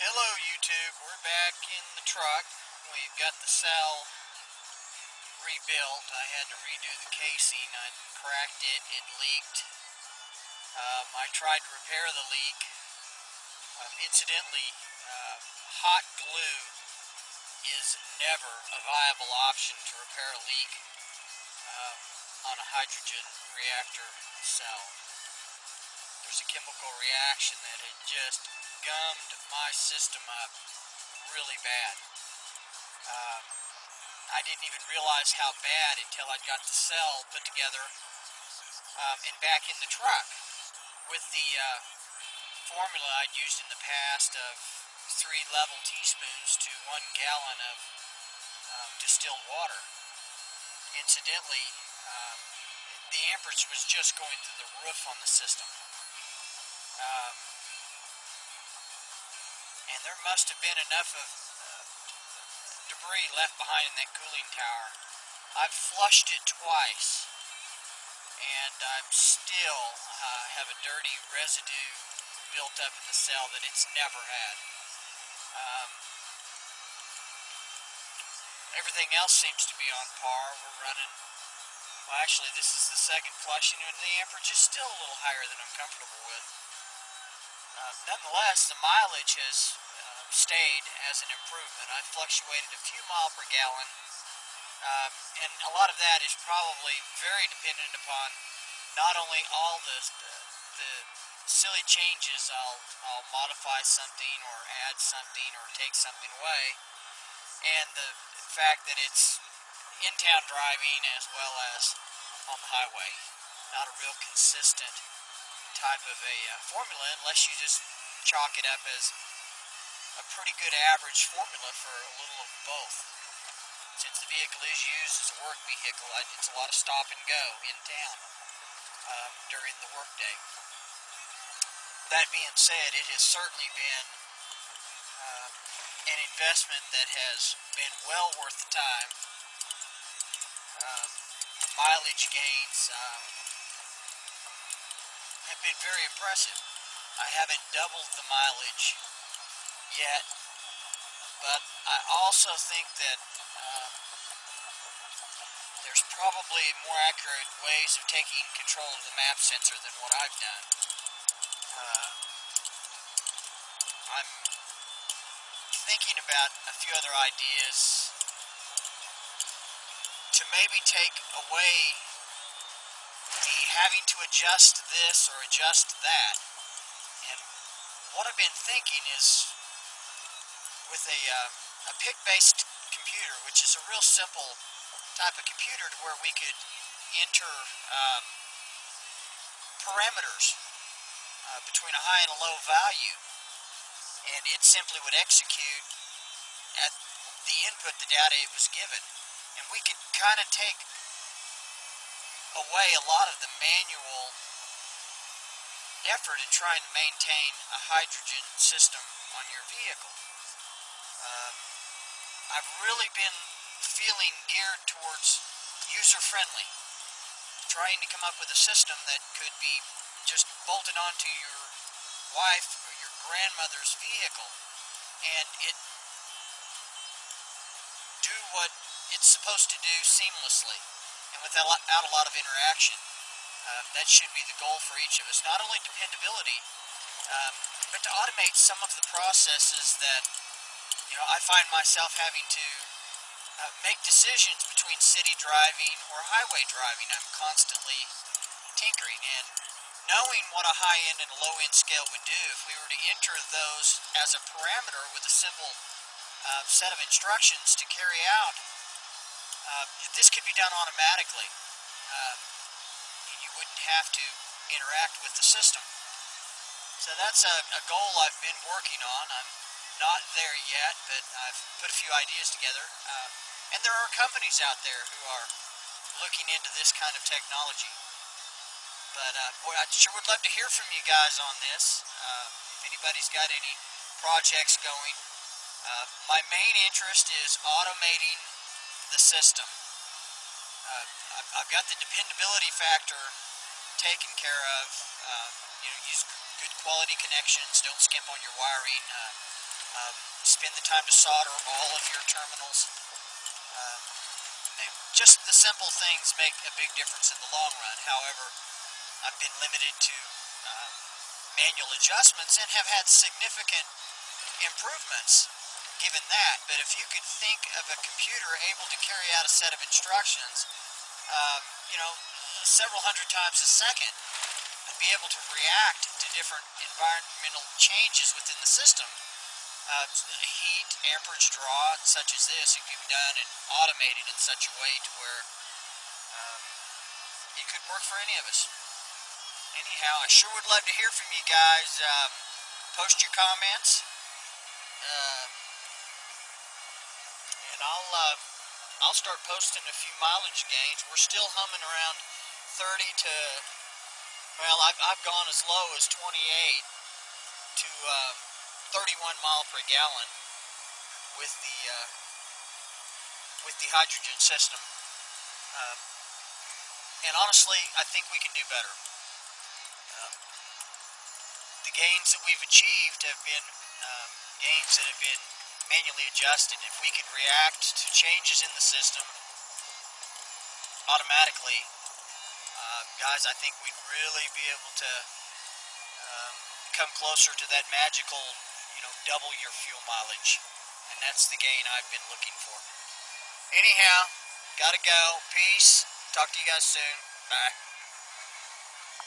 Hello YouTube, we're back in the truck. We've got the cell rebuilt. I had to redo the casing. I cracked it, it leaked. I tried to repair the leak. Incidentally, hot glue is never a viable option to repair a leak on a hydrogen reactor cell. There's a chemical reaction that had just gummed my system up really bad. I didn't even realize how bad until I got the cell put together and back in the truck with the formula I'd used in the past of 3 level teaspoons to 1 gallon of distilled water. Incidentally, the amperage was just going through the roof on the system. And there must have been enough of debris left behind in that cooling tower. I've flushed it twice, and I'm still have a dirty residue built up in the cell that it's never had. Everything else seems to be on par. We're running, well actually this is the second flushing, and the amperage is still a little higher than I'm comfortable with. Nonetheless, the mileage has stayed as an improvement. I fluctuated a few miles per gallon, and a lot of that is probably very dependent upon not only all the silly changes. I'll modify something or add something or take something away, and the fact that it's in-town driving as well as on the highway. Not a real consistent type of a formula unless you just chalk it up as a pretty good average formula for a little of both. Since the vehicle is used as a work vehicle, it's a lot of stop and go in town during the workday. That being said, it has certainly been an investment that has been well worth the time. The mileage gains have been very impressive. I haven't doubled the mileage yet, but I also think that there's probably more accurate ways of taking control of the map sensor than what I've done. I'm thinking about a few other ideas to maybe take away the having to adjust this or adjust that. And what I've been thinking is with a PIC-based computer, which is a real simple type of computer to where we could enter parameters between a high and a low value, and it simply would execute at the input the data it was given, and we could kind of take away a lot of the manual effort in trying to maintain a hydrogen system on your vehicle. I've really been feeling geared towards user-friendly, trying to come up with a system that could be just bolted onto your wife or your grandmother's vehicle and it do what it's supposed to do seamlessly and without a lot of interaction. That should be the goal for each of us. Not only dependability, but to automate some of the processes that I find myself having to make decisions between city driving or highway driving. I'm constantly tinkering, and knowing what a high-end and a low-end scale would do, if we were to enter those as a parameter with a simple set of instructions to carry out, this could be done automatically. You wouldn't have to interact with the system. So that's a goal I've been working on. I'm not there yet, but I've put a few ideas together. And there are companies out there who are looking into this kind of technology. But boy, I sure would love to hear from you guys on this. If anybody's got any projects going. My main interest is automating the system. I've got the dependability factor taken care of. Use good quality connections, don't skimp on your wiring. Spend the time to solder all of your terminals. Um, just the simple things make a big difference in the long run. However, I've been limited to manual adjustments and have had significant improvements given that. But if you could think of a computer able to carry out a set of instructions, um, you know, several hundred times a second, and be able to react to different environmental changes within the system, heat, amperage draw, such as this, it could be done and automated in such a way to where it could work for any of us. Anyhow, I sure would love to hear from you guys. Post your comments, and I'll start posting a few mileage gains. We're still humming around 30 to, well, I've gone as low as 28 to 31 mile per gallon with the hydrogen system. And honestly, I think we can do better. The gains that we've achieved have been gains that have been manually adjusted. If we could react to changes in the system automatically, guys, I think we'd really be able to come closer to that magical, double your fuel mileage. And that's the gain I've been looking for. Anyhow, gotta go. Peace. Talk to you guys soon. Bye.